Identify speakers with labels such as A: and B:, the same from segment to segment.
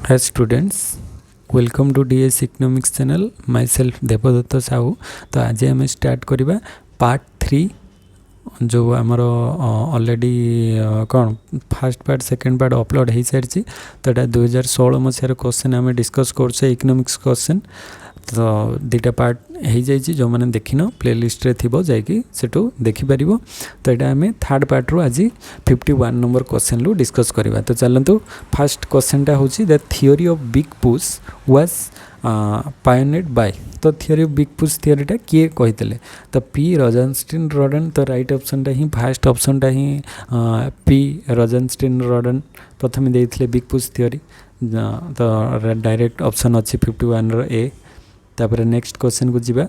A: Hi students, welcome to DS Economics channel. Myself Debadatha Sahu. तो आज आम start करवा पार्ट 3 जो आमर ऑलरेडी कौन fast part second part upload हो सारी तो यहाँ 2016 मसीहार क्वेश्चन आम डिस्कस कर इकोनॉमिक्स क्वेश्चन तो दुटा पार्ट हो जाए जो मैंने देखिन प्लेलिस्ट रे थिबो जाइकी सेटू देखिपर तो यहाँ आम थर्ड पार्ट रू आज 51 नंबर क्वेश्चन रू डिस्कस करवा तो चलतु फास्ट क्वेश्चनटा हूँ the theory of big push was pioneered by तो थियोरी ऑफ बिग पुश थियोरीटा किए कहते तो पी रॉजनस्टीन रॉडन तो राइट ऑप्शनटा ही फास्ट ऑप्शनटा ही पी रॉजनस्टीन रॉडन प्रथम देते बिग पुश थियोरी तो डायरेक्ट ऑप्शन अच्छी 51 ए तापर नेक्स्ट क्वेश्चन को जीवा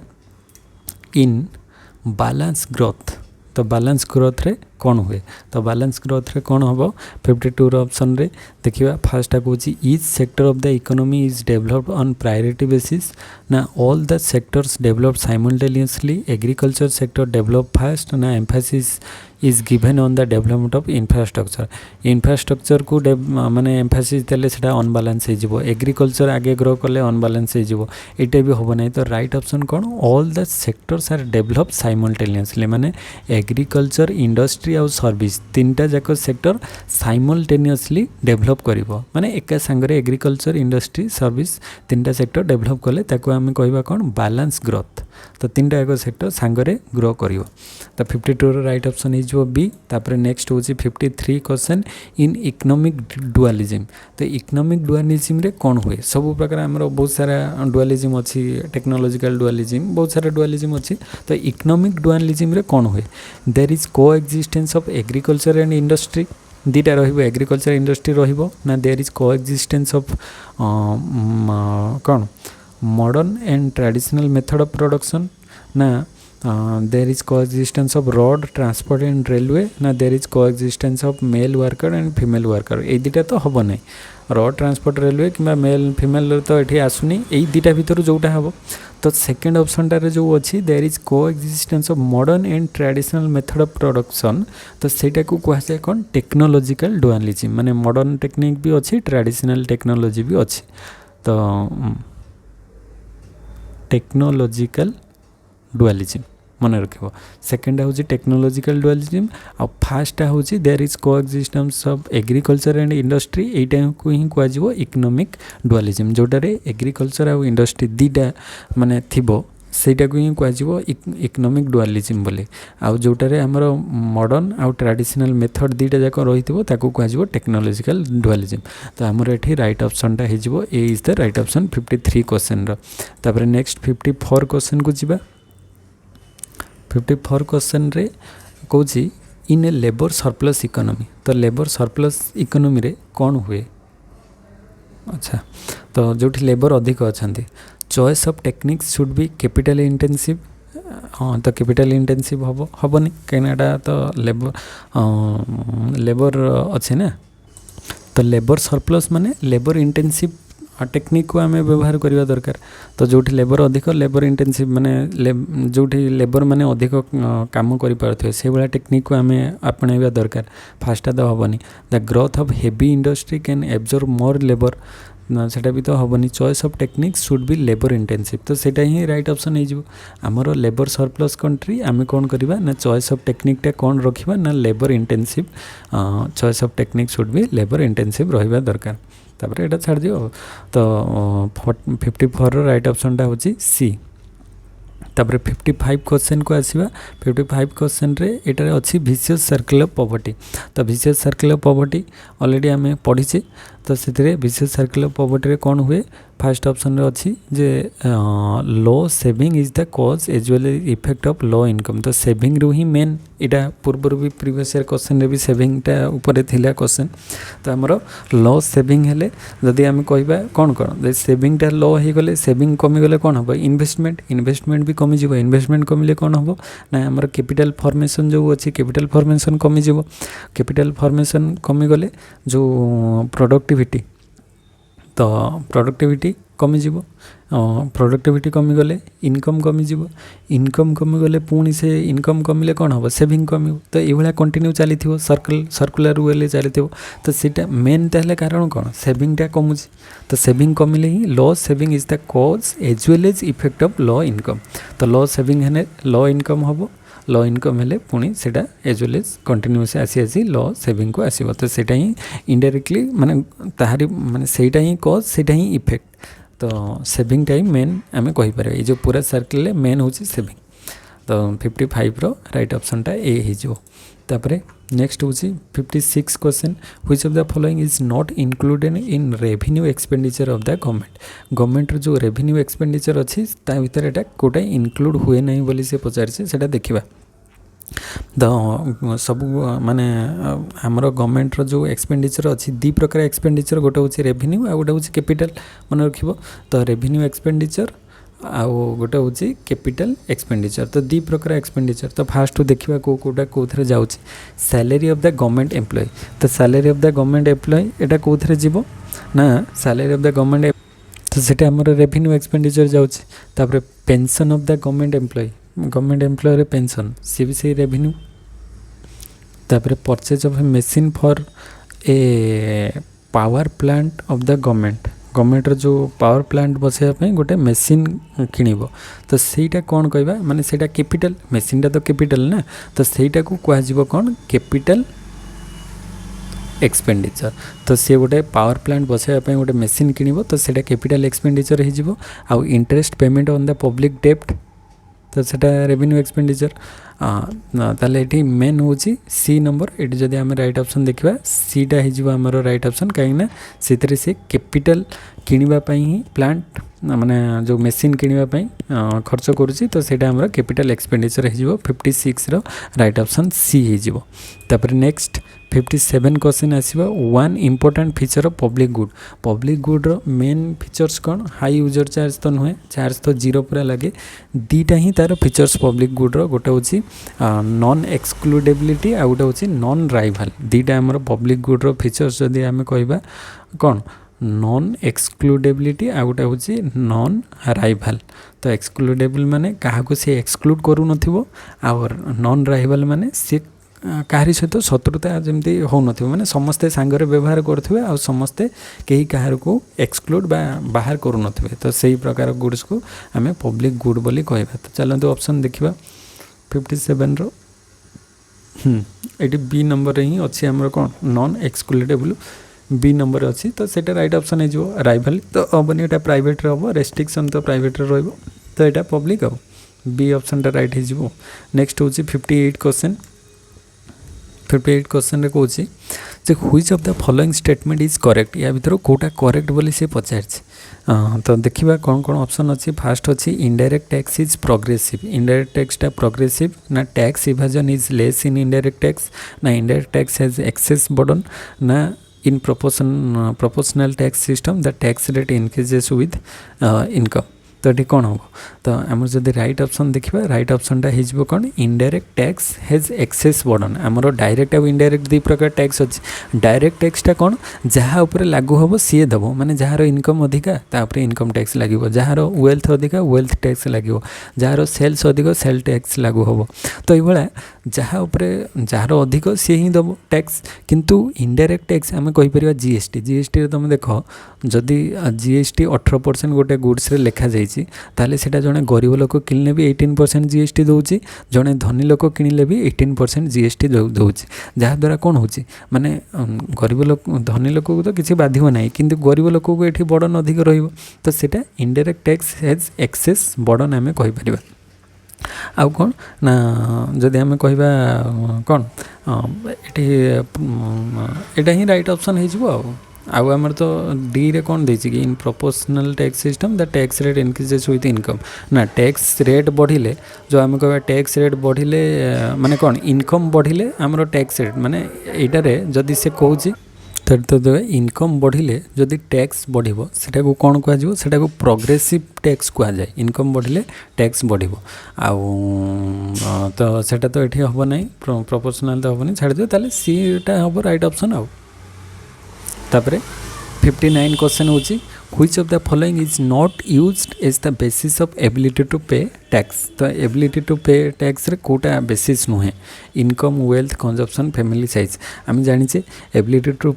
A: इन बैलेंस ग्रोथ तो बैलेंस ग्रोथ रे कौन हुए तो बैलेंस ग्रोथ रे कौन हम 52 ऑप्शन रे देखिए फास्ट कहूँ each sector of the economy is developed on priority basis ना all the sectors develop simultaneously agriculture sector develop fast ना emphasis is given on the development of infrastructure को माने एम्फासिस देले सेटा अनबालांस हो एग्रीकल्चर आगे ग्रो कले अनबालांस हो ये भी हम ना तो राइट ऑप्शन कौन all the sectors are develop simultaneously माने एग्रीकल्चर इंडस्ट्री आउ सर्विस तीनटा जाक सेक्टर साइमल्टेनियसली डेवलप करिवो माने एका संगरे एग्रीकल्चर इंडस्ट्री सर्विस तीनटा सेक्टर डेवलप कले ताको आमे कहबा कोन बैलेंस ग्रोथ तो तीनटा एक सेक्टर सांगरे ग्रो करिवो तो 52 row right option is B तापर नेक्स्ट होची 53 क्वेश्चन इन इकोनॉमिक डुअलिज्म तो इकोनॉमिक डुअलिज्म रे कोन हुए सब प्रकार हमरो बहुत सारा डुअलिज्म अछि टेक्नोलॉजिकल डुअलिज्म बहुत सारा डुअलिज्म अछि तो इकोनॉमिक डुअलिज्म रे कोन हुए there is coexistence of agriculture and industry दीटा रहिबो एग्रीकल्चर इंडस्ट्री रहिबो ना there is coexistence of कौन modern and traditional method of production ना there is coexistence of road transport and railway ना there is coexistence of male worker and female worker ए दुटा तो हम ना रोड ट्रांसपोर्ट रेलवे कि male female तो ये आसुनी यही दुटा भितर जोटा हम तो सेकेंड ऑप्शनटारे जो अच्छी there is coexistence of modern and traditional method of production तो सेटा को कहुए कौन टेक्नोलॉजिकल डुअलिज्म माने मॉडर्न टेक्निक भी अच्छी ट्रेडिशनल टेक्नोलॉजी भी अच्छी तो टेक्नोलॉजिकल डुअलिज्म मन रखिबो सेकेंड हूँ टेक्नोलॉजिकल डुअलिज्म आ फास्ट हूँ there is coexistence of agriculture and industry यहीटा को ही कहुआ इकोनॉमिक डुअलिज्म जोटारे एग्रीकल्चर आ इंडस्ट्री दीटा माने थिबो सेटा को ही कहुआ इकोनॉमिक डुअलिज्म बोले आउ जोटारे हमर मॉडर्न आउ ट्रेडिशनल मेथड दीटा जाक रही कहुआ टेक्नोलॉजिकल डुअलिज्म तो आमर ये राइट ऑप्शनटा हो A is the right option 53 question रो नेक्स्ट 54 क्वेश्चन को जीवा 54 क्वेश्चन रे कौच in a labour surplus economy तो लेबर सरप्लस इकोनॉमी रे कौन हुए अच्छा तो जो लेबर अधिक अच्छा choice of techniques should be capital intensive हाँ तो कैपिटल इंटेंसिव हेनी कहीं तो लेबर अच्छे ना तो लेबर सरप्लस माने लेबर इंटेंसिव टेक्निक को आम व्यवहार करवा दरकार तो जो लेबर अधिक लेबर इंटेंसिव माने जो लेबर माने अधिक काम कर से भाया टेक्निक को आम आपणा दरकार फास्टा तो हेनी the growth of heavy industry can absorb more labour सेटा भी तो हेनी choice of techniques should B labour intensive तो सेटा ही राइट ऑप्शन हो आमर लेबर सरप्लस कंट्री आम कौन करवा ना चॉइस ऑफ टेक्निकटा कौन रखा ना labour intensive choice of technique should be labour intensive रहा दरकार तापर एटा छाड़ दियो तो 54 राइट ऑप्शनटा होची सी तापर 55 क्वेश्चन को आसीबा 55 क्वेश्चन रे एटारे अच्छी विशियस सर्कल ऑफ पॉवर्टी तो vicious circle of poverty already आमे पढ़ीचे तो से विशियस सर्कल ऑफ पॉवर्टी रे कौन हुए फास्ट ऑप्शन रे अच्छी जे low saving is the cause as well effect of low income तो सेविंग रू ही मेन इटा पूर्व भी प्रीवियस ईयर क्वेश्चन रे भी सेविंगटा ऊपर थिला क्वेश्चन तो आमर लो सेविंग हेले जदि आम कहबा कौन कौन सेविंगटा लो हो गले सेविंग कमी गले कौन हम इन्वेस्टमेंट भी कमी जीवो इन्वेस्टमेंट कमिले कौन हम ना आमर कैपिटल फॉर्मेशन जो अच्छी कैपिटल फॉर्मेशन कमी जीवो कैपिटल फॉर्मेशन कमी गले जो प्रोडक्टिविटी तो प्रोडक्टिविटी कमिजिव प्रोडक्टिविटी कमिगले इनकम कमिजिव इनकम कमिगले पुणी से इनकम कमिले कौन हम सेविंग कमिव तो ये कंटिन्यू चली सर्कुलर वे चली तो सीटा मेन ताहले कारण कौन सेविंगटा कमुची तो सेविंग कमिले ही low saving is the cause as well as effect of low income तो लॉ सेविंग है लॉ इनकम हम लॉ इनकम हेले पुणी सेटा एज वेल एज कंटिन्यूस आसी लॉ सेविंग को आसो तो सेटा ही इनडायरेक्टली माने ताहारी माने सेटा ही कॉज सेटा ही इफेक्ट तो सेविंग टाइम मेन आम कहीपर ये जो पूरा सर्किल मेन हूँ सेविंग तो 55 रो राइट ऑप्शनटा ए हो तापर नेक्स्ट हूँ 56 question which of the following is not included in revenue expenditure of the government जो रेवेन्यू एक्सपेंडिचर अच्छी ता भीतर एटा कोटा इंक्लूड हुए ना बोली से पचारे से देखा तो सब माने आमर गवर्नमेंट जो एक्सपेंडिचर अच्छी दी प्रकार एक्सपेंडिचर गोटे हूँ रेवेन्यू आ गोटे हूँ कैपिटल मन रख तो रेवेन्यू एक्सपेंडिचर आउ गोटे हूँ कैपिटल एक्सपेंडिचर तो दी प्रकार एक्सपेंडिचर तो फास्ट देखा कोटा कौन जाऊँ salary of the government employee तो salary of the government employee एटा कौन जीव ना सैलरी ऑफ द गवर्नमेंट तो सीटा आमर रेवेन्यू एक्सपेंडिचर जाऊँगी pension of the government employ रे पेंशन सी भी से रेवेन्यू तापर purchase of machine for a power plant of the government जो पावर प्लांट बसाइबा गोटे मशीन किणव तो सहीटा कौन कहबा माने सेटा कैपिटल मशीनटा तो कैपिटल ना तो सहीटा को कह कौन कैपिटल एक्सपेंडिचर तो सी गोटे पावर प्लांट बसाइबा गोटे मशीन किणव तो सेटा कैपिटल एक्सपेंडिचर हो आउ interest payment on the public डेप्ट तो सेटा रेवेन्यू एक्सपेंडिचर ताले ये मेन हूँ सी नंबर ये जदि आम राइट ऑप्शन देखा सीटा होमर राइट ऑप्शन कहीं से कैपिटल किणवाई ही प्लांट माने जो मशीन किणवाई खर्च करुँची तो सेटा आमर कैपिटल एक्सपेंडिचर हो 56 रो राइट ऑप्शन सी हो तापर नेक्स्ट 57 क्वेश्चन आसवा one important feature of public good रो मेन फीचर्स कौन हाई यूजर चार्ज तो नुहे चार्ज तो जीरो पूरा लगे दीटा ही तार फीचर्स पब्लिक गुड रो गोटे हूँ नॉन एक्सक्लूडेबिलिटी आ गोटे हूँ नॉन राइवल दीटा आमर पब्लिक गुड रो फीचर्स जदि आम कहबा कौन नॉन एक्सक्लूडेबिलिटी आ गोटे हूँ नॉन राइवल तो एक्सक्लूडेबल माने क्या सी एक्सक्लूड करू नथिबो और नॉन राइवल माने सी कहारी सहित शत्रुता जमी हो माने समस्ते सांगरे व्यवहार करुवे आ समस्ते कहीं कहार को एक्सक्लूड बाहर करू नथिबे तो सही प्रकार गुड्स को आम पब्लिक गुड बोली कहबा तो चलते ऑप्शन देखा 57 रो ये बी नंबर ही अच्छी आमर कौन नॉन एक्सक्लूडेबल बी नंबर अच्छी तो सेटा राइट ऑप्शन हो राइवल तो हेनी यहाँ प्राइवेट हम रेस्ट्रिक्शन तो प्राइवेट रहिबो तो यहाँ पब्लिक आउ बी ऑप्शन राइट हो नेक्स्ट हूँ 58 क्वेश्चन 58 क्वेश्चन कहूँ जे which of the following statement is correct या भीतर कोटा करेक्ट बोली से पचार तो देखा कौन कौन ऑप्शन अच्छी फास्ट अच्छी indirect tax is progressive indirect टैक्सटा प्रोग्रेसिव ना tax evasion is less in indirect tax ना indirect tax has excess burden ना in proportional tax system the tax rate increases with income तो ये कौन हम तो आम जब राइट ऑप्शन देखा राइट ऑप्शनटा हो कौन indirect tax has excess burden आमर डायरेक्ट और इनडायरेक्ट दी प्रकार टैक्स अच्छी डायरेक्ट टैक्सटा कौन जहाँ उपर लागू हम सी दब माने जार इनकम अधिका तापर इनकम टैक्स लगे जार वेल्थ अधिका वेल्थ टैक्स लगे जार सेल्स अधिक सेल टैक्स लागू हम तो ये जहाँ जार अधिक सी ही दब टैक्स किंतु इनडायरेक्ट टैक्स आम कहीपर जीएसटी तुम देख जदि जीएसटी 18% गोटे गुड्स रे लिखा जाइए ताले सेटा जड़े गरीब लोक किणले भी 18% जीएसटी दौर जड़े धनी लोक किणले भी 18% जीएसटी दौर जहाँद्वारा कौन हो माने गरीब लोक धनी लोक को तो किसी बाधिब ना कि गरीब लोक को ये बर्डन अधिक रहा तो indirect tax has excess burden आम कहीपर आउ कौन ना जदि आम कहबा कौन ये ही राइट ऑप्शन हो आउ आमर तो डी रे कौन देछि कि in proportional tax system the tax rate increases with income ना टैक्स रेट बढ़िले जो आम कह टैक्स रेट बढ़िले माने कौन इनकम बढ़िले आमर टैक्स रेट माने एटारे जदि से कहूँ तो इनकम बढ़िले जदि टैक्स बढ़िबो सेटा को कौन कह सेटा को प्रोग्रेसिव टैक्स कह जाए इनकम बढ़िले टैक्स बढ़िबो आउ तो सेटा तो ये हम ना प्रोपोर्शनल तो हेनी छाड़ दियो ताले सीटा हम राइट ऑप्शन आउ तापरे 59 क्वेश्चन हूँ which of the following is not used as the basis of ability to pay tax? तो एबिलिटी टू पे टैक्स रे कोटा बेसिस नुहे income wealth consumption family size आम जाचे एबिलिटी टू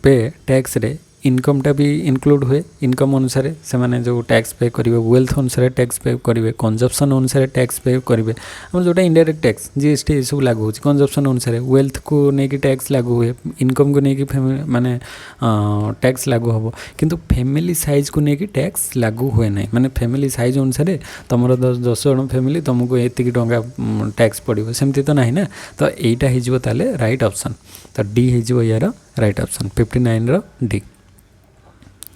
A: पे टैक्स रे इनकमटा भी इनक्लूड हुए इनकम अनुसार से माने जो टैक्स पे करेंगे वेल्थ अनुसार टैक्स पे करेंगे कंजप्शन अनुसार टैक्स पे करेंगे आम जोटा इनडायरेक्ट टैक्स जीएसटी ये सब लागू हो कंजप्शन अनुसार वेल्थ को लेकिन टैक्स लागू हुए इनकम को लेकिन माने टैक्स लागू हम किंतु फैमिली साइज को लेकिन टैक्स लागू हुए ना माने फैमिली साइज अनुसार तुम 10 जन फैमिली तुमको एति टंका टैक्स पड़ो सेमती तो ना ना तो यहीटा हो राइट ऑप्शन तो डी हो यार right option 59 rho D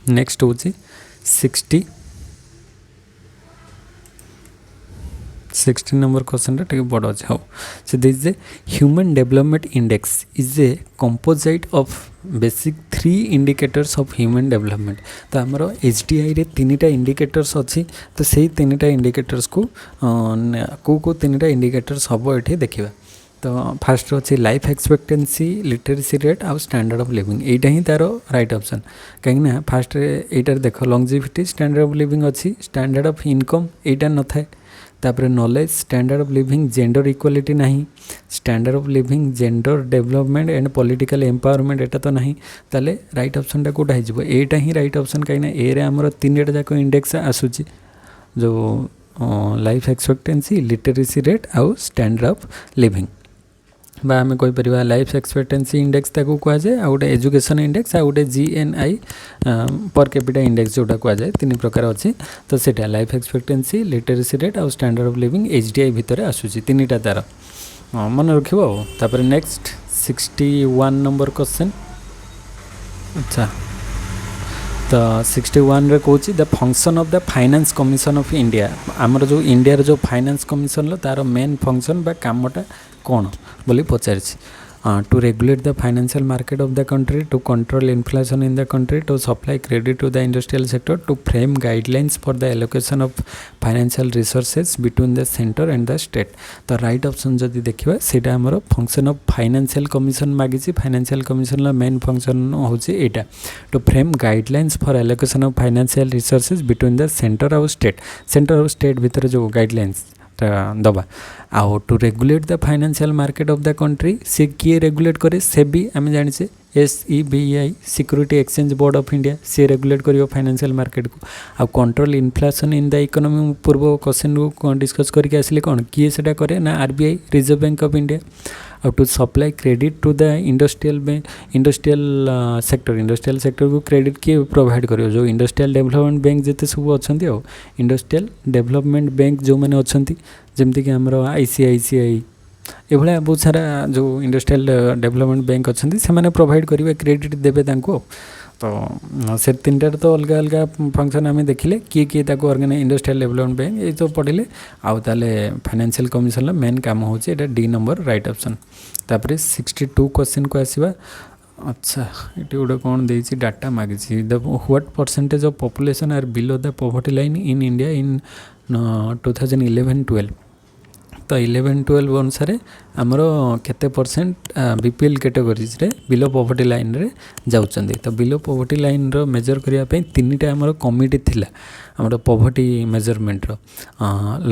A: next हूँ 60 नंबर क्वेश्चन टे बड़ अच्छे हाँ से this human development index is a composite of basic 3 indicators of human development तो आमर HDI रे 3टा इंडिकेटर्स अच्छी तो से 3टा इंडिकेटर्स को को 3टा इंडिकेटर्स हम ये देखा तो फास्ट अच्छे लाइफ एक्सपेक्टेंसी लिटरेसी रेट आउ स्टैंडर्ड ऑफ लिविंग यहीटा ही तार राइट ऑप्शन कहीं फास्ट यहीटार देख लॉन्जिविटी स्टैंडर्ड ऑफ लिविंग अच्छी स्टैंडर्ड ऑफ इनकम यहीटा न थाए तापर knowledge standard of living gender equality नहीं standard of living gender development and political empowerment एटा तो नहीं ताले राइट ऑप्शन कोटा हो एटा ही राइट ऑप्शन कहीं ए रे आमर 3टा जाक इंडेक्स आसूची जो लाइफ एक्सपेक्टेंसी लिटरेसी रेट आउ स्टैंडर्ड ऑफ लिविंग बा आम कहीपर लाइफ एक्सपेक्टेंसी इंडेक्स ताकू कहुए आ गोटे एजुकेशन इंडेक्स आ गोटे GNI पर कैपिटा इंडेक्स जोटा कहुए 3 प्रकार अच्छी तो सेटा लाइफ एक्सपेक्टेंसी लिटरेसी रेट आउ स्टैंडर्ड ऑफ लिविंग HDI भितर आसूची 3टा तार मन रखिए नेक्स्ट 61 नंबर क्वेश्चन अच्छा तो 61 रे कहूँ the function of the finance commission of India आमर जो इंडिया जो फाइनेंस कमिशन तार मेन फंक्शन बा कामटा कौन बोली पचार to regulate the financial market of the country to control inflation in the country to supply credit to the industrial sector to frame guidelines for the allocation of financial resources between the centre and the state तो right option जदि देखा सेटा आमर function of financial commission मागिছি financial commission main function होची एटा to frame guidelines for allocation of financial resources between the centre और state भीतर जो गाइडलाइंस दबा आउ to regulate the financial market of the country से किए रेगुलेट करे सेबी आम जाने SEBI security exchange board of India सी रेगुलेट कर फाइनेंशियल मार्केट को आ control inflation in the economy पूर्व क्वेश्चन को डिस्कस करके आसिले कौन किए सेटा करे ना RBI reserve bank of India और to supply credit to the industrial sector को क्रेडिट किए प्रोवाइड करियो जो इंडस्ट्रियल डेवलपमेंट बैंक जिते सब अच्छा इंडस्ट्रियल डेवलपमेंट बैंक जो मैंने अच्छा जमीक आमर ICICI ये बहुत सारा जो इंडस्ट्रियल डेवलपमेंट बैंक अच्छा से प्रोवाइड करेंगे क्रेडिट देवे तो से 3टा तो अलग अलग फंक्शन आम देखिले किए ऑर्गेनाइज इंडस्ट्रियल डेवलपमेंट बैंक ये सब पढ़ले आउ ताले फाइनेंशियल कमिशन मेन काम होचे एटा डी नंबर राइट ऑप्शन तापर 62 क्वेश्चन को आसीबा अच्छा ये गोटे कौन देती डाटा मागिছি the what percentage of population are below the poverty line in India in 2011-12 तो 11-12 अनुसार आमर केते परसेंट BPL कैटेगोरीज रे बिलो पॉवर्टी लाइन रे जाउचंदी तो बिलो पॉवर्टी लाइन रो मेजर करिया पे 3टा आमर कमिटी थिला आमर पॉवर्टी मेजरमेंट रो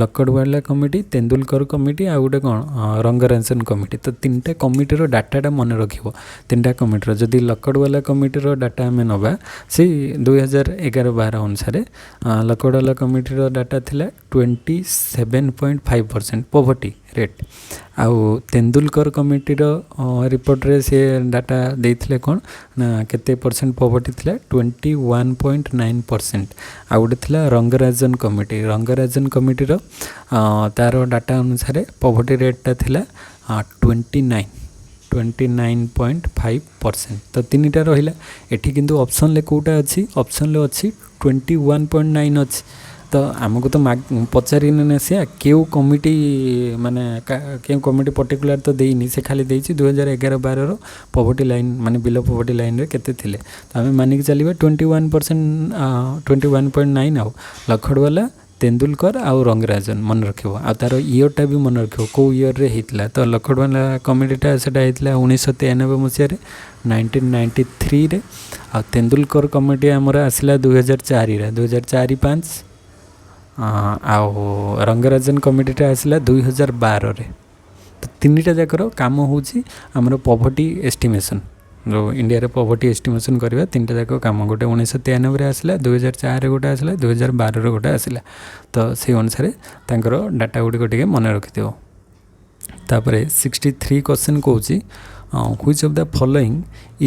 A: लक्कडवाला कमिटी तेंदुलकर कमिटी आ गोटे कौन रंगराजन कमिटी तो 3टा कमिटी रो डाटाटा मन रखिबो 3टा कमिटी रो जदि लक्कडवाला कमिटी रो डाटा आमे नबा से 2011-12 अनुसार लक्कडवाला कमिटी रो डाटा थिला 27.5% पॉवर्टी रेट आउ तेंदुलकर कमिटी रिपोर्ट रे से डाटा देथिले कोन ना केते परसेंट पॉवर्टी थिला 21.9% आ गोटे थिला रंगराजन कमिटी रो तार डाटा अनुसार पॉवर्टी रेटटा थिला 29.5% तो 3टा रहिला एठी किंतु ऑप्शन ले कोटा अछि ऑप्शन ले अछि 21.9 अछि तो आमको तो पचारि से क्यों कमिटी माने क्यों कमिटी पर्टिकुलर तो देनी से खाली देती 2011-12 पॉवर्टी लाइन माने बिलो पॉवर्टी लाइन रे केते थिले तो आम मानिक चलिए 21.9 आउ लखड़वाला तेंदुलकर आउ रंगराजन मन रखिबो आ तार इयरटा भी मन रखिबो को इयर रे हितला तो लखनवाला कमेडीटा सेटा हितला 1993 मसिया रे 1993 रे आ तेंदुलकर कमेडी हमर आसिला 2004 रे 2004-5 आउ रंगराजन कमेडीटा आसिला 2012 रे तो तीनटा जाकर काम होची हमर पॉवर्टी एस्टिमेशन जो इंडिया रे पॉवर्टी एस्टिमेशन करबा तीनटा जाक काम गोटे 1993 रे आसिला 2004 रे गोटे आसिला 2012 रे गोटे आसिला तो से अनुसार तांकर डाटा गुडी टिके मन रखि दियो तापरे 63 क्वेश्चन कहूची which of the following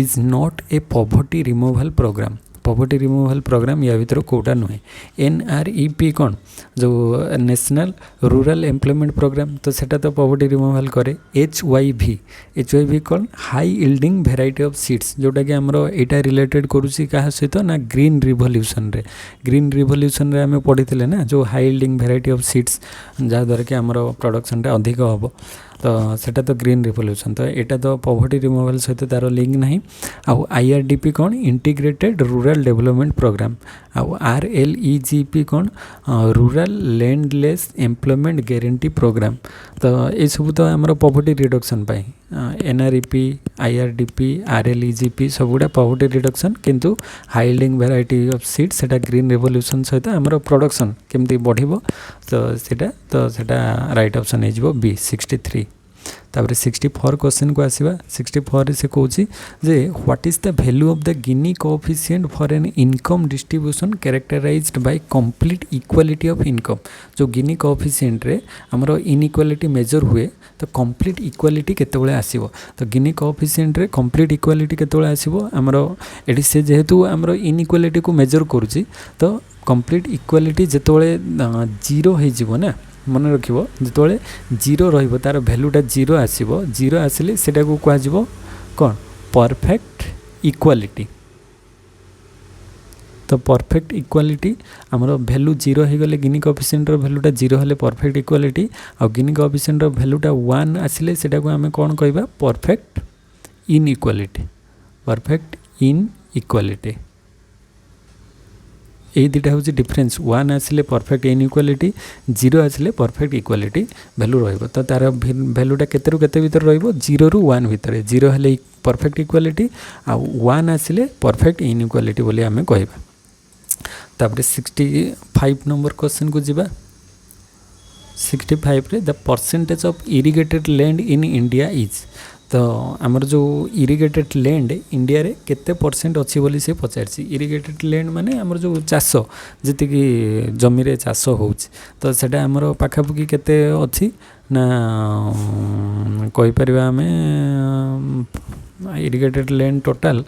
A: is not a poverty removal programme poverty removal programme या भीतर कोटा नुहे NREP कौन जो नेशनल रूरल एम्प्लॉयमेंट प्रोग्राम तो सेटा तो पॉवर्टी रिमूवल करे HYV कौन high yielding variety of seeds जोटा कि हमरो एटा रिलेटेड करूची कहा सहित ना ग्रीन रिवोल्यूशन रे हमें पढ़ी ना जो high yielding variety of seeds जहाँ द्वारा कि हमरो प्रोडक्शन रे अधिक हम तो सेटा तो ग्रीन रिवोल्यूशन तो एटा तो पॉवर्टी रिमूवल सहित तार लिंक नहीं आउ IRDP कौन इंटीग्रेटेड रूरल डेवलपमेंट प्रोग्राम आउ RLEGP कौन rural landless employment guarantee programme तो ये सब तो आमर पॉवर्टी रिडक्शन पाई NREP IRDP RLEGP सबुड़ा पॉवर्टी रिडक्शन किंतु high yielding variety of seed सेटा ग्रीन रिवोल्यूशन सहित आमर प्रोडक्शन केमती बढ़िबो तो सेटा राइट ऑप्शन हे जिवो B 63 तापर 64 क्वेश्चन को आसीबा 64 से कहूची जे what is the value of the Gini coefficient for an income distribution characterized by complete equality of income जो गिनी कोएफिशिएंट रे हमरो इनइक्वालिटी मेजर हुए तो कंप्लीट इक्वालिटी केतेबेले आसीबो तो गिनी कोएफिशिएंट रे कंप्लीट इक्वालिटी केतेबेले आसीबो हमरो एडी से जेहेतु हमरो इनइक्वालिटी को मेजर करूची तो कंप्लीट इक्वालिटी जेतेबेले जीरो हे जिवो ना मन रखिबो जेतेबेले जीरो रहिबो तार वैल्यूटा जीरो आसीबो जीरो आसिले सेटा को कहा जिवो कोन परफेक्ट इक्वालिटी तो परफेक्ट इक्वालिटी हमरो वैल्यू जीरो हे गले गिनी कोएफिशिएंट रो वैल्यूटा जीरो हले परफेक्ट इक्वालिटी आ गिनी कोएफिशिएंट रो वैल्यूटा 1 आसिले सेटा को हमें कोन कहबा परफेक्ट इनइक्वालिटी ये दुटा हूँ डिफरेन्स 1 आसिले परफेक्ट इनइक्वालिटी 0 आसिले परफेक्ट इक्वालिटी वैल्यू रहिबो तो तार वैल्यूटा केते रु केते भीतर रहिबो 0 रु 1 भीतर 0 हेले परफेक्ट इक्वालिटी आ 1 आसिले परफेक्ट इनइक्वालिटी बोली हमें कहबा तापर 65 नंबर क्वेश्चन को जिबा 65 रे the percentage of irrigated land in India is तो आमर जो इरिगेटेड लैंड इंडिया रे केते परसेंट अच्छी बोली से पचारछि इरिगेटेड लैंड माने आमर जो चाष जति कि जमी रे चाष होउछि तो सेटा आमर पाखापुकी केते अछि ना कहि परिबा हमें इरिगेटेड लैंड टोटल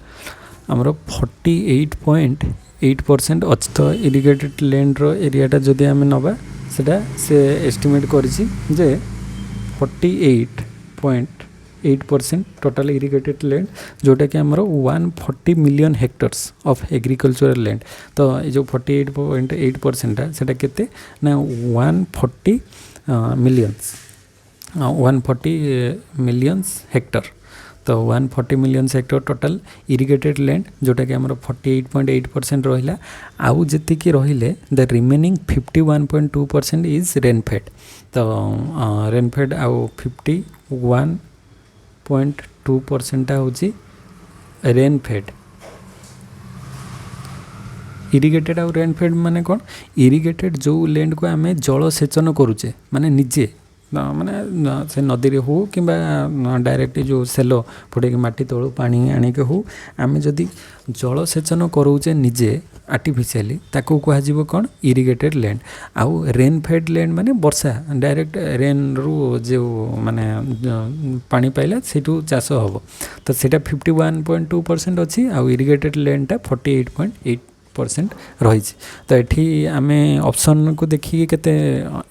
A: आमर 48.8% अछि तो इरिगेटेड लैंड रो एरियाटा जदि हमें नबा सेटा से एस्टिमेट करिछि जे 48.8% टोटल इरिगेटेड लैंड जोटा कि आमर 140 million hectares of agricultural land तो ये जो 48.8% है सेटा केते ना 140 मिलियंस हेक्टर तो 140 millions Hector total irrigated land जोटा कि आमर 48.8% रहिला आउ जति कि रहिले द रिमेनिंग 51.2% इज रेनफेड तो रेनफेड आउ 51.2% होची रेनफेड इरिगेटेड आउ रेनफेड माने कौन इरिगेटेड जो लैंड को आमे जल सेचन करूचे माने निजे माने से नदी रे हो कि डायरेक्ट जो सेलो फुटे माटी तळु पानी आनी के हो आमे जदी जल सेचन करूचे निजे आर्टिफिशियली ताको कहा जीवो कोन इरिगेटेड लैंड आउ रेनफेड लैंड माने वर्षा डायरेक्ट रेन रु जो माने पानी पाइला सेटू चाष होबो तो सेटा 51.2% अछि आउ इरिगेटेड लैंड ता 48.8% रही तो ये आम ऑप्शन को देखिए केते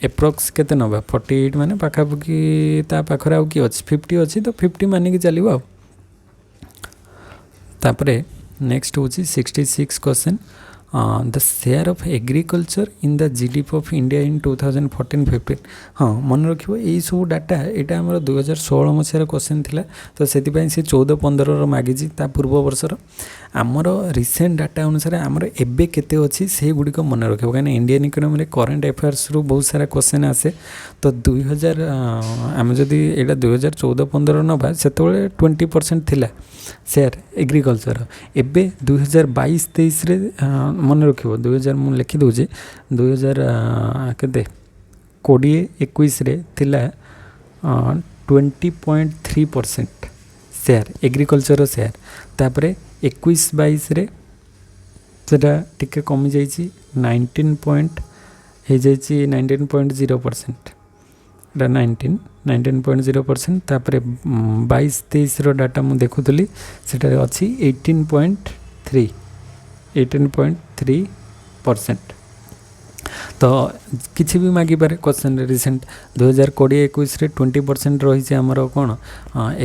A: एप्रोक्स केते नबा 48 माने पाखापुकी ता पाखरे आउ कि अछि 50 अछि तो 50 माने कि चलिबो आ तापरे नेक्स्ट होची 66 question the share of agriculture in the GDP of India in 2014-15 हाँ मन रखिबो एई सब डाटा एटा हमर 2016 मसिया क्वेश्चन थिला तो सेति पई से 14-15 रो मागिजी ता पूर्व वर्षर आमर रिसेंट डाटा अनुसार आमर एबे केते अच्छी से गुड़िक मन रख कहीं इंडियन इकोनॉमी करेन्ट अफेयर्स रु बहुत सारा क्वेश्चन आसे तो 2000 आम जदि यहाँ 2014-15 नवा से 20% थिला शेयर एग्रीकल्चर एबे 2022-23 मन रख 2000 मुझे लिखिदे 2000 के 20-21 थिला 20.3% शेयर एग्रीकल्चर शेयर तापर 21-22 सेटा टिके कमी जाइए 19.0% 19.0% तापर 22-23 डाटा मुझे देखुली सेटा अच्छी 18.3% तो किसी भी मागी पारे क्वेश्चन रिसेंट 2020-21 20% रही आमर कौन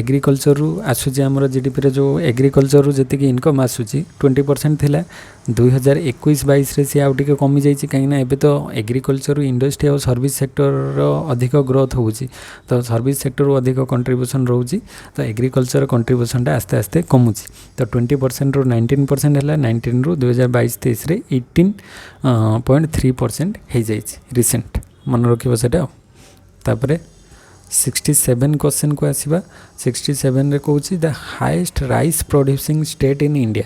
A: एग्रीकल्चर रु आसूची आमर जीडीपी रे जो एग्रीकल्चर रु जति इनकम आसूची 20% थिला 2021-22 सी आउ टिके कमी जाइए कहीं एबे तो एग्रीकल्चर इंडस्ट्री और सर्विस सेक्टर अधिक ग्रोथ होउची तो सर्विस सेक्टर अधिक कंट्रीब्यूशन रोची तो एग्रीकल्चर कंट्रीब्यूशन आस्ते आस्ते कमुची तो 20% रु 19% है 19 रु 2022-23 रे 18.3% हो जाए रिसेंट मन रखिब सेटा तापर 67 क्वेश्चन को आसीबा 67 रे कहूँ the highest rice producing state in India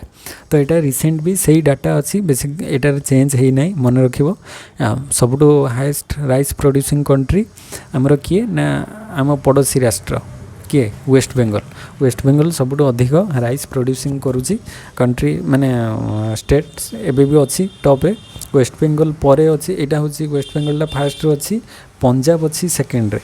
A: तो यहाँ रिसेंट भी सही डाटा अच्छी बेसिक एटार चेंज है ना मन रखिब सबुठु हाईएस्ट राइस प्रोड्यूसिंग कंट्री आमर किए ना आम पड़ोसी राष्ट्र किए वेस्ट बेंगल सबुठु अधिक राइस प्रोड्यूसिंग करुच्ची कंट्री माने स्टेट एबे भी अच्छी टॉप रे वेस्ट बेंगल परे अच्छी यहाँ हूँ वेस्ट बेंगल फास्ट रे अच्छी पंजाब अच्छी सेकेंड रे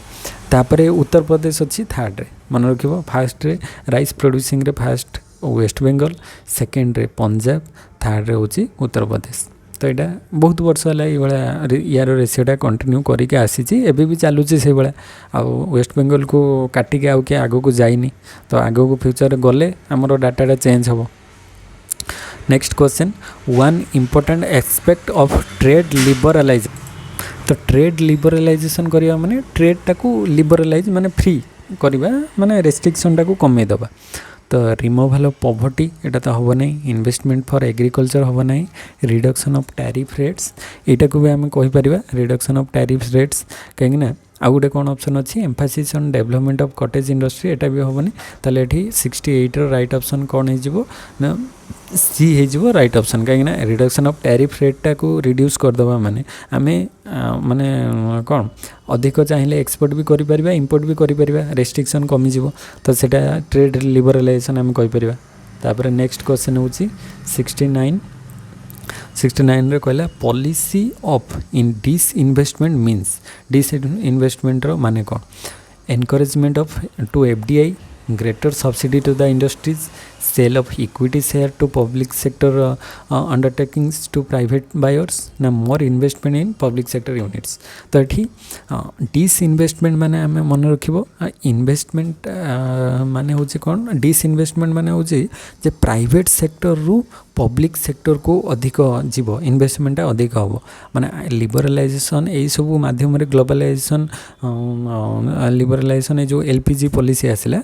A: तापरे उत्तर प्रदेश अच्छी थर्ड रे मन रखिब फास्ट रे राइस प्रोड्यूसिंग रे फास्ट वेस्ट बेंगल सेकेंड रे पंजाब थर्ड रे होची उत्तर प्रदेश तो यहाँ बहुत वर्ष है यार रेसियोटा कंटिन्यू करके आसी एबे भी चलुची से भाया आ वेस्ट बेंगल को काटिके आउ कि आग को जाइनी तो आग को फ्यूचर गले आमर डाटा चेंज हम next question one important aspect of trade liberalise तो ट्रेड लिबरलाइजेशन करिया माने ट्रेड टाकू लिबरलाइज माने फ्री करिबा माने रेस्ट्रिक्शन टाकू कमे दबा तो रिमूवल ऑफ पॉवर्टी एटा तो हम नहीं इन्वेस्टमेंट फॉर एग्रीकल्चर हम नहीं रिडक्शन ऑफ टैरिफ रेट्स एटा को भी आम कहि परिबा रिडक्शन ऑफ टैरिफ रेट्स कहीं ना आउ गोटे कौन ऑप्शन अच्छी Mphasis on development of cottage industry एटा भी हेनी ताले एठी 68 रो राइट ऑप्शन कौन हो ना सी हो राइट ऑप्शन कहीं रिडक्शन ऑफ टैरिफ रेटा को रिड्यूस करदे माने आमे माने कौन अधिक चाहिए एक्सपोर्ट भी करि परिबा इंपोर्ट भी करि परिबा रेस्ट्रिक्शन कमी जीवो तो सेटा ट्रेड लिबरलाइजेशन आम कहि परिबा तापर नेक्स्ट क्वेश्चन होची 69 रे कहला policy of in disinvestment means disinvestment रो माने कौन encouragement of to FDI greater subsidy to the industries sale of equity share to public sector undertakings to private buyers ना more investment in public sector units तो ये disinvestment माने आम मन रखिबो investment माने होची कौन disinvestment माने होची जे प्राइवेट सेक्टर रु पब्लिक सेक्टर को अधिक जीव इन्वेस्टमेंट अधिक हम माने लिबरलाइजेशन यही सब माध्यम ग्लोबलाइजेशन लिबरलाइजेशन जो एलपीजी पॉलिसी आसला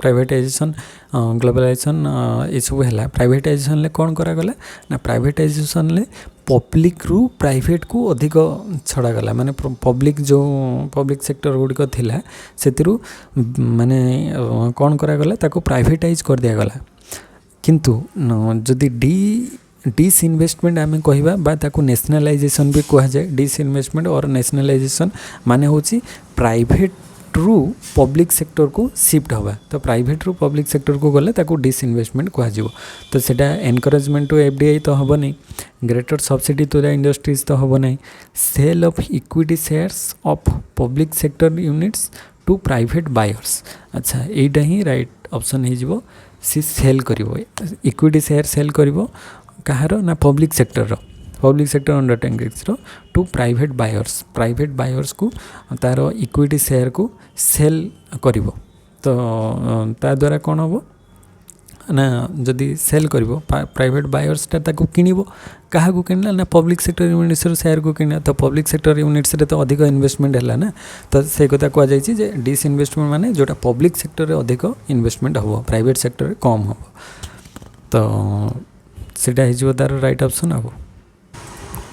A: प्राइवेटाइजेशन ग्लोबलाइजेशन ये सब है प्राइवेटाइजेशन ले कौन करागला ना प्राइवेटाइजेशन ले पब्लिक रु प्राइवेट को अधिक छड़ागला माने पब्लिक जो पब्लिक सेक्टर गुड़िक थिला सेतिरु माने कौन करागला ताको प्राइवेटाइज कर दिया गला किंतु जदि डिसइन्वेस्टमेंट आम कहवा बा ताकू नेशनलाइजेशन भी कह जाए डिसइन्वेस्टमेंट और नेशनलाइजेशन माने होची प्राइवेट रु पब्लिक सेक्टर को शिफ्ट हवा तो प्राइवेट रु पब्लिक सेक्टर को गले ताकू डिसइन्वेस्टमेंट कह तो सेटा एनकरेजमेंट टू एफडीआई तो हम नहीं greater subsidy to the industries तो हम नहीं sale of equity shares of public sector units to private buyers अच्छा यहीटा ही राइट ऑप्शन हो सी सेल करिवो इक्विटी शेयर सेल करिवो कहार ना public sector undertakings to private buyers को तार इक्विटी शेयर को सेल करिवो तो ता द्वारा कौन हम ना जदि सेल कर प्राइवेट बायर्सटा ताको किनिबो क्या किणला ना पब्लिक सेक्टर यूनिट्स शेयर को किणला तो पब्लिक सेक्टर यूनिट्स तो अधिक इन्वेस्टमेंट है ना तो से कथा कहुई डिसइनभेस्टमेंट माने जोटा पब्लिक सेक्टर अधिक इन्वेस्टमेंट हम प्राइवेट सेक्टर कम हम तो सीटा हो तार राइट ऑप्शन आ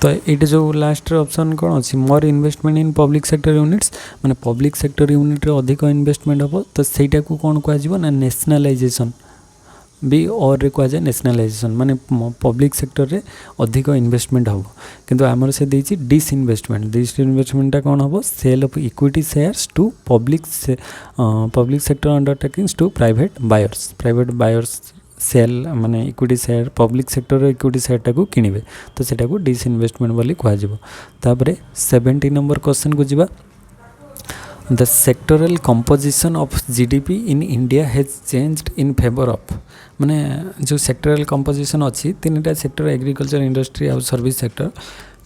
A: तो ये जो लास्ट ऑप्शन कौन अच्छी more investment in public sector units माने पब्लिक सेक्टर यूनिट रे अधिक इन्वेस्टमेंट हम तो सहीटा को कौन कह ना नेशनलाइजेशन भी और कहुए नेशनलाइजेशन माने पब्लिक सेक्टर रे अधिक इन्वेस्टमेंट हम किंतु आमर से देछि डिसइनभेस्टमेंटा कौन हम sale of equity shares to public sector undertakings to private buyers sale माने equity share public sector equity शेयरटा को किनिबे तो सेटा को डिसइनभेस्टमेंट बोली कहुआ तापरे 70 नंबर क्वेश्चन को जिबा the sectoral composition of GDP in India has changed in favour of माने जो सेक्टोरल कंपोजिशन अच्छी तीन सेक्टर एग्रीकल्चर इंडस्ट्री और सर्विस सेक्टर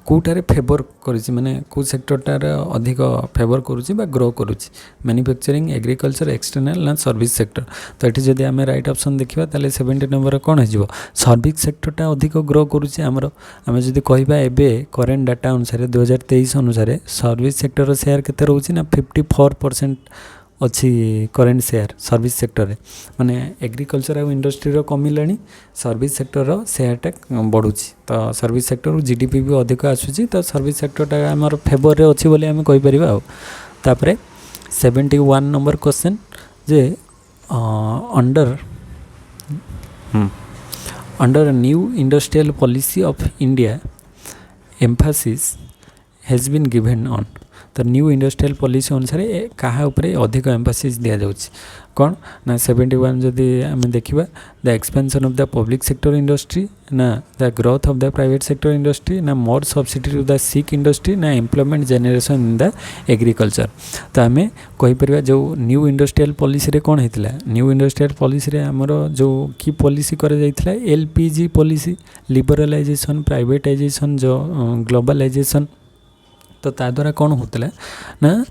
A: कौटारे फेवर करुच्ची माने कौ सेक्टरटार अधिक फेवर करुच्ची बा ग्रो करुच्ची मैन्युफैक्चरिंग एग्रीकल्चर एक्सटर्नल ना सर्विस सेक्टर तो ये जदि आम राइट ऑप्शन देखा ताले 70 नंबर कौन हो सर्विस सेक्टरटा अधिक ग्रो करुच्ची आमर आम जदि कहबा एबे करेंट डाटा अनुसार 2023 अनुसार सर्विस सेक्टर शेयर केते रहउची ना 54% अच्छी करेंट शेयर सर्विस सेक्टर माने एग्रीकल्चर और इंडस्ट्री रो कमिलानी सर्विस सेक्टर रो शेयरटा बढ़ुची तो सर्विस सेक्टर जीडीपी भी अधिक आसूची तो सर्विस सेक्टरटा आमर फेवर रे अच्छी बोली आम कहि परिबा तापरे 71 नंबर क्वेश्चन जे under new industrial policy of India emphasis has been given on तो न्यू इंडस्ट्रियल पॉलिसी अनुसार क्या उपरे अधिक एम्फासिस दिया जाउछि कौन ना 71 जदि आम देखा the expansion of the public sector industry ना the growth of the private sector industry ना more subsidy to the sick industry ना employment generation in the agriculture तो आम कहीपर जो न्यू इंडस्ट्रियल पॉलिसी रे कौन होता न्यू इंडस्ट्रियल पॉलिसी रे आमर जो की पॉलिसी करा एलपीजी पॉलिसी लिबरलाइजेशन प्राइवेटाइजेशन जो ग्लोबलाइजेशन तो ता द्वारा कौन होता ना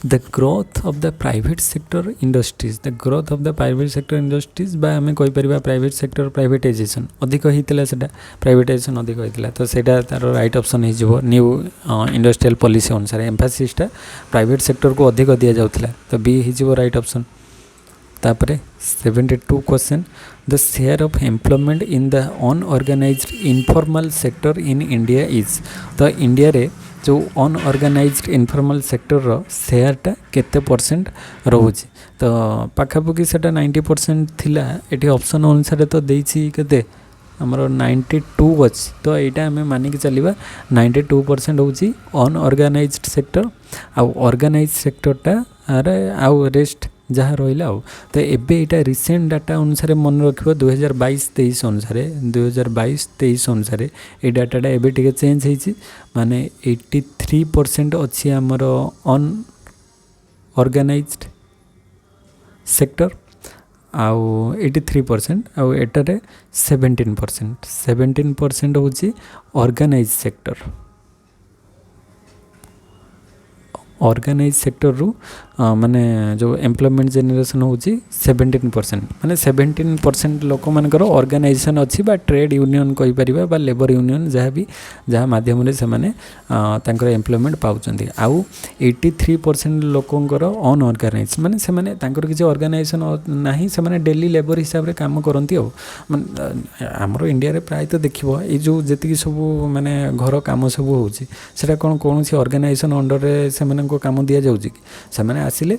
A: the growth of the private sector industries बा आम कहीपर प्राइवेट सेक्टर प्राइवेटाइजेशन अधिक होता है प्राइवेटाइजेशन अधिक होता तो सेटा तार राइट ऑप्शन हो न्यू इंडस्ट्रियल पॉलिसी अनुसार एम्फासिसटा प्राइवेट सेक्टर को अधिक दि जाउथला तो बी हो राइट ऑप्शन तापरे 72 question the share of employment in the unorganised informal sector in India is तो इंडिया रे जो अनऑर्गेनाइज्ड इनफॉर्मल सेक्टर रो शेयरटा केते परसेंट रोचे तो पाखापाखि सेटा 90% थिला एटी ऑप्शन अनुसार तो देछि केते हमरो 92 अच्छी तो यहाँ आम मानिक चलवा 92% होची अनऑर्गेनाइज्ड सेक्टर आउ ऑर्गेनाइज सेक्टरटा अरे आउ रेस्ट जहाँ रहा तो एबे यहाँ रिसेंट डाटा अनुसार मन रख 2022-23 अनुसार 2022-23 अनुसार ये डाटाटा एबे टिके चेंज होती माने 83% अच्छी आमर अनऑर्गेनाइज्ड सेक्टर आउ 83% आउ एटारे 17% होची ऑर्गेनाइज सेक्टर ऑर्गेनाइज सेक्टर रु माने जो एम्प्लॉयमेंट जनरेशन होची 17% माने 17% लोक मानकर ऑर्गेनाइजेशन अच्छी बा ट्रेड यूनियन कहि परिबा बा लेबर यूनियन जहाँ माध्यम से माने तांकर एम्प्लॉयमेंट पाउचंदी आउ 83% लोकंकर अनऑर्गेनाइज माने से माने तांकर किसी ऑर्गेनाइजेशन नाही से माने डेली लेबर हिसाब रे काम करंती हो माने हमरो इंडिया रे प्राय तो देखिबो ए जो जेतिकी सब माने घर काम सब होची सेटा कोन सी ऑर्गेनाइजेशन अंडर रे से माने को काम दिया जाउची से माने आसिले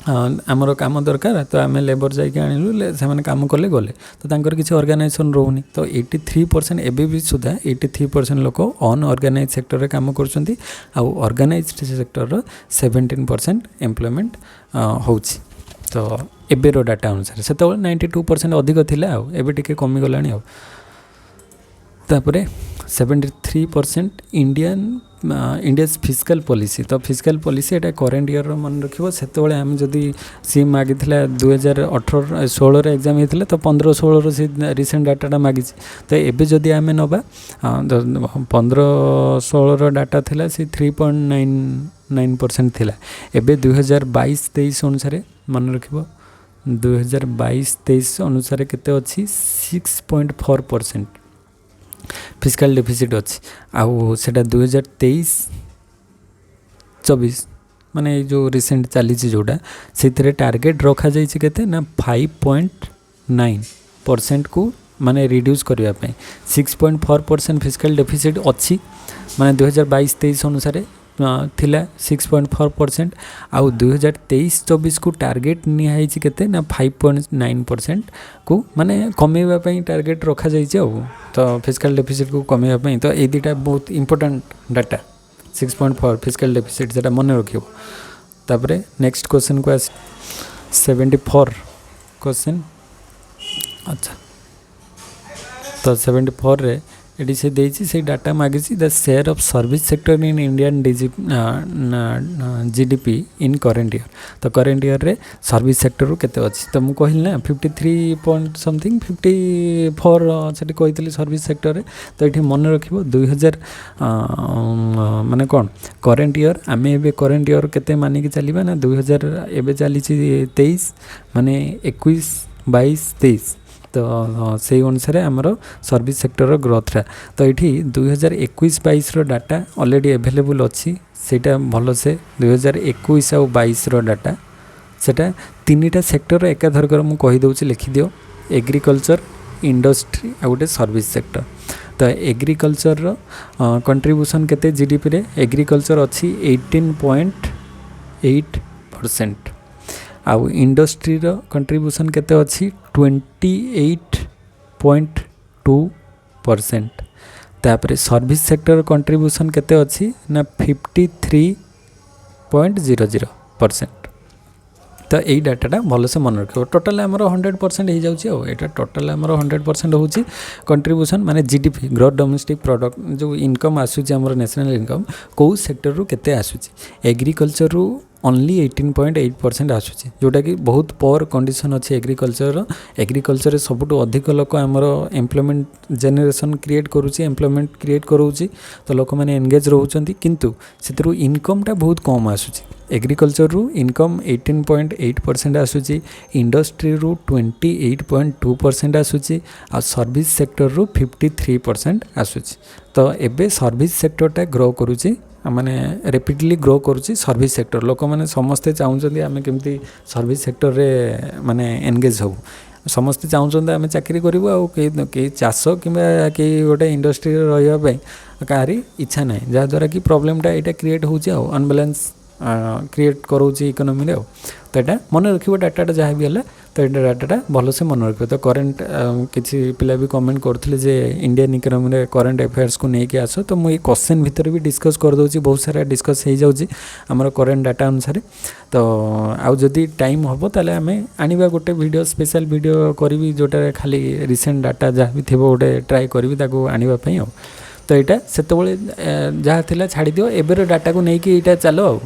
A: आमर काम दरकार तो आम लेबर जाकि आणिलु से काम कले गले तो तांकर किसी ऑर्गेनाइजेशन रोनी तो 83% एबे भी सुधा 83% लोक अनऑर्गेनाइज सेक्टर रे काम करछंती आउ ऑर्गेनाइज्ड सेक्टर रो 17% एम्प्लॉयमेंट होची तो एबे रो डाटा अनुसार सेतो 92% अधिक थिला आउ एबे टिके कमी गलानी आउ तापरे 73% इंडियाज फिस्कल पॉलिसी तो फिस्कल पॉलिसी एटा करेंट ईयर मन रखिबो सेतोले हम जदी सी मागी थिला 2018-16 रे एग्जाम हेतिला तो 15-16 रो से रिसेंट डाटाटा मागी तो एबे जदी आमे नबा 15-16 रो डाटा थिला से 3.99% थिला एबे 2022-23 अनुसार मन रखिबो 2022-23 अनुसार केते अच्छी 6.4% फिस्काल डेफिसिट अच्छी आउ सेटा 2023-24 माने जो रिसेंट चली जोटा से टार्गेट रखा जाइए केते ना 5.9% को माने रिड्यूस करने 6.4% फिस्काल डेफिसिट अच्छी माने 2022-23 अनुसार थिला 6.4% आउ 2023-24 को टार्गेट निहाई केते ना 5.9% को माने कमेवा पई टार्गेट रखा जाइए तो फिस्काल डेफिसिट को कमेवा पई तो ए दुटा बहुत इंपोर्टेंट डाटा 6.4 फिस्काल डेफिसिट जेटा मन रखियो तापरे नेक्स्ट क्वेश्चन को 74 क्वेश्चन अच्छा तो 74 रे एडी से देछि से डाटा मागिछि the share of service sector in Indian GDP in current year तो करेंट ईयर रे सर्विस सेक्टर रो केते अछि तो मु कहिल ना 53 पॉइंट समथिंग 54 सेठी कहितली सर्विस सेक्टर रे तो एठी मन रखिबो 2000 माने कोन करेंट ईयर आमे एबे करेंट ईयर केते मानि कि चलीबा ना 2000 एबे चली 23 माने 21 22 23 तो से अनुसार आमर सर्विस सेक्टर ग्रोथ रा तो ये 2021-22 डाटा ऑलरेडी अवेलेबल अच्छी सेटा भल से 2021 और 22 डाटा सेटा तीनटा सेक्टर एकाधरकर मु कहि दउछि लिखि दियो एग्रीकल्चर इंडस्ट्री आ गोटे सर्विस सेक्टर तो एग्रीकल्चर रो कंट्रीब्यूशन केते जीडीपी रे एग्रीकल्चर अच्छी 18.8% आउ इंडस्ट्री रो कंट्रीब्यूशन केते अच्छी 28.2% तापरे सर्विस सेक्टर कंट्रीब्यूशन केते अच्छी ना 53.00% तो यही डाटा भल से मन रखियो टोटल आमर 100% हो जाउची आ एटा टोटल आमर 100% होची कंट्रीब्यूशन माने जीडीपी ग्रोथ डोमेस्टिक प्रोडक्ट जो इनकम आसुची आमर नेशनल इनकम को सेक्टर रू केते आसुची एग्रीकल्चर रू ओनली 18.8% आसुची जोटा कि बहुत पोर कंडीशन अच्छी एग्रीकल्चर सबुठ अधिक लोक आमर एम्प्लॉयमेंट जेनरेशन क्रिएट करूची एम्प्लॉयमेंट क्रिएट करूची तो लोक मैंने एंगेज रोचंती किंतु से इनकमटा बहुत कम आसुची एग्रीकल्चर रू इनकम 18.8% आसुची इंडस्ट्री रू 28.2% आसुची आ सर्विस सेक्टर रू 53% आसुची तो एबे सर्विस सेक्टरटा ग्रो करूची माने रेपिडली ग्रो करुच्ची सर्विस सेक्टर लोक मैंने समस्ते चाहते आम केमती सर्विस सेक्टर रे माने एनगेज हो समस्ते चाहते आम चाकरी करूँ आ चाष कि गोटे इंडस्ट्री रही कहारी इच्छा ना जहाँद्वारा कि प्रोब्लेमटा यहाँ क्रिएट हो अनबालांस क्रिएट करोची इकोनॉमी रे तो यहाँ मन रखियो डाटा जहाँ भी है तो ये डाटा भल से मन रखियो तो करेन्ट किसी पिला भी कमेंट करते जे इंडियन इकोनॉमी रे करेन्ट अफेयर्स को लेकिन आस तो मुझे क्वेश्चन भितर भी डिस्कस कर दूसरी बहुत सारा डिस्कस हो जाऊँगी आमर करेन्ट डाटा अनुसार तो आउ जदि टाइम हम ताले आम आनिबा गोटे वीडियो स्पेशल वीडियो करी जोटा खाली रिसेंट डाटा जहाँ भी थी गोटे ट्राए करी आनिबाई आ तो यहाँ से जहाँ थिला छाड़ी दियो एबेर डाटा को लेकिन यहाँ चलो आ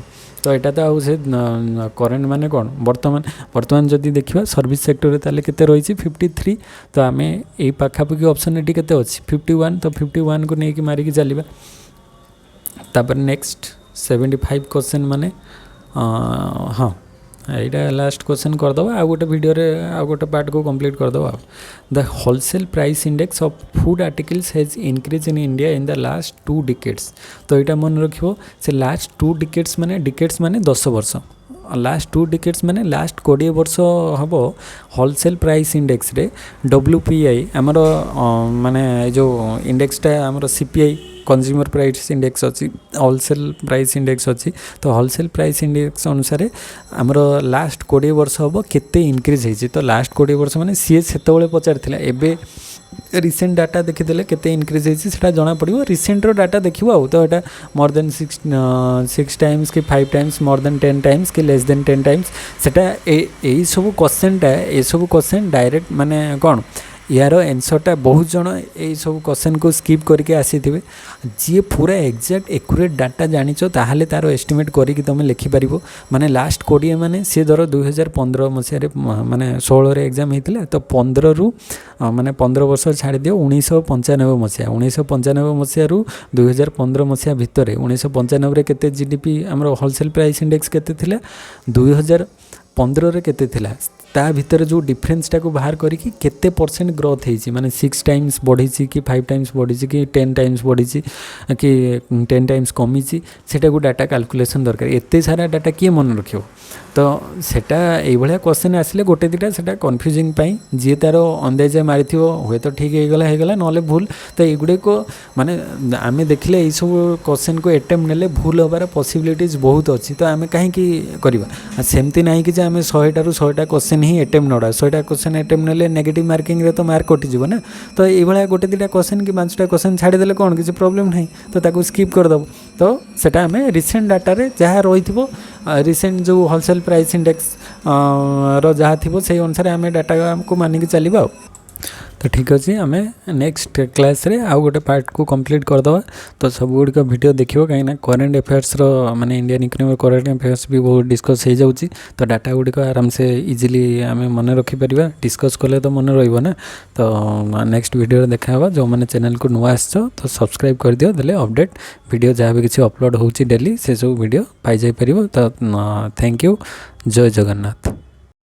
A: तो यहाँ तो आउ से करेन्ट माने कौन वर्तमान जदि देखिए सर्विस सेक्टर रे ताले केते रही 53 तो आम यही पाखापाखि ऑप्शन एटी केते अच्छी 51 तो 51 को लेकिन मारिकी चलवा तापर नेक्स्ट 75 क्वेश्चन माने हाँ यहाँ लास्ट क्वेश्चन करदे आ गोटे वीडियो रे आ गोटे पार्ट को कंप्लीट करदे the wholesale price index of food articles has increase in India in the last 2 decades तो यहाँ मन रखियो से लास्ट 2 डिकेड्स माने 10 वर्ष लास्ट 2 डिकेड्स माने लास्ट 20 वर्ष हम होलसेल प्राइस इंडेक्स रे WPI आमर माने जो इंडेक्सटा आमर CPI कंज्यूमर प्राइस इंडेक्स अच्छी होलसेल प्राइस इंडेक्स अच्छी तो होलसेल प्राइस इंडेक्स अनुसार आमर लास्ट 20 वर्ष हम केते इंक्रीज होती तो लास्ट 20 वर्ष माने सी से पचार एबे रिसेंट डाटा देखीदे केते इंक्रीज होती से जना पड़ो रिसेंटर डाटा देखो आ तो यहाँ मोर देन 6 टाइम्स कि 5 टाइम्स मोर देन 10 टाइम्स कि लेस देन 10 टाइम्स सेटा यही सब क्वेश्चनटा ये सब क्वेश्चन डायरेक्ट माने कौन यार आंसरटा बहुत जन यही सब क्वेश्चन को स्किप करके आसी थे जी पूरा एक्जाक्ट एक्यूरेट डाटा जानिच ताहले तार एस्टिमेट करके तुम लिखिपर माने लास्ट 20 माने सी धर 2015 मसीह माने 16 रे एग्जाम होता तो 15 रु माने 15 वर्ष छाड़ी दियो 1995 मसीहा 1995 मसीह 2015 मसीहा भितर 1995 रे केते जीडीपी हमरो होलसेल प्राइस इंडेक्स केते थिला 2015 रे केते थिला ତା ଭିତରେ ଯେଉଁ डिफरेन्सटा को बाहर करिकी केते परसेंट ग्रोथ होइछि माने 6 टाइम्स बढ़िछि कि 5 टाइम्स बढ़िछि कि 10 टाइम्स बढ़िछि कि 10 टाइम्स कमिछि सेटा को डाटा कैलकुलेशन दरकार एते सारा डाटा किए मन रखियो तो सेटा एई भलिया क्वेश्चन आसिले गोटे दिटा सेटा कन्फ्यूजिंग पाई जी तार अंदाजे मारिथिबो हुए तो ठीक हे गला नले भूल तो एगुडे को माने आमे देखले ए सब क्वेश्चन को अटेम्प्ट नेले भूल होबार पॉसिबिलिटीज बहुत अच्छी तो आमे काहे की करबा सेमती नाही कि जे आमे 100 टारू 100टा क्वेश्चन ही अटेम्प्ट नडा 100टा क्वेश्चन अटेम्प्ट नेले नेगेटिव मार्किंग रे तो मार्क कटि जीवो ना तो ए भलिया गोटे दिटा क्वेश्चन कि 5टा क्वेश्चन छाडी देले कोन किसी प्रॉब्लम नाही तो ताको स्किप कर दबो तो सेटा आमे रिसेंट डाटा रे जहा रहिथिबो रिसेंट जो होलसेल प्राइस इंडेक्स रो जहा थिबो सेही अनुसार आमे डाटा को मानिक चलिबा तो ठीक अच्छे आम नेक्स्ट क्लास रे आउ गोटे पार्ट को कंप्लीट करदे तो सब गुड़िक वीडियो देखिए कहीं करेन्ट अफेयर्स माने इंडियन इकोनॉमी करेन्ट अफेयर्स भी बहुत डिस्कस हो जाऊँगी तो डाटा गुड़िक आराम से इजिली आम मन रखिपर डिस्कस कले तो मन रहा तो नेक्स्ट वीडियो देखा जो मैंने चैनल को नुआ आस तो सब्सक्राइब कर दियो देले अपडेट वीडियो जहाँ भी किसी अपलोड होची डेली से सब वीडियो पाई जाई परिबो तो थैंक यू जय जगन्नाथ।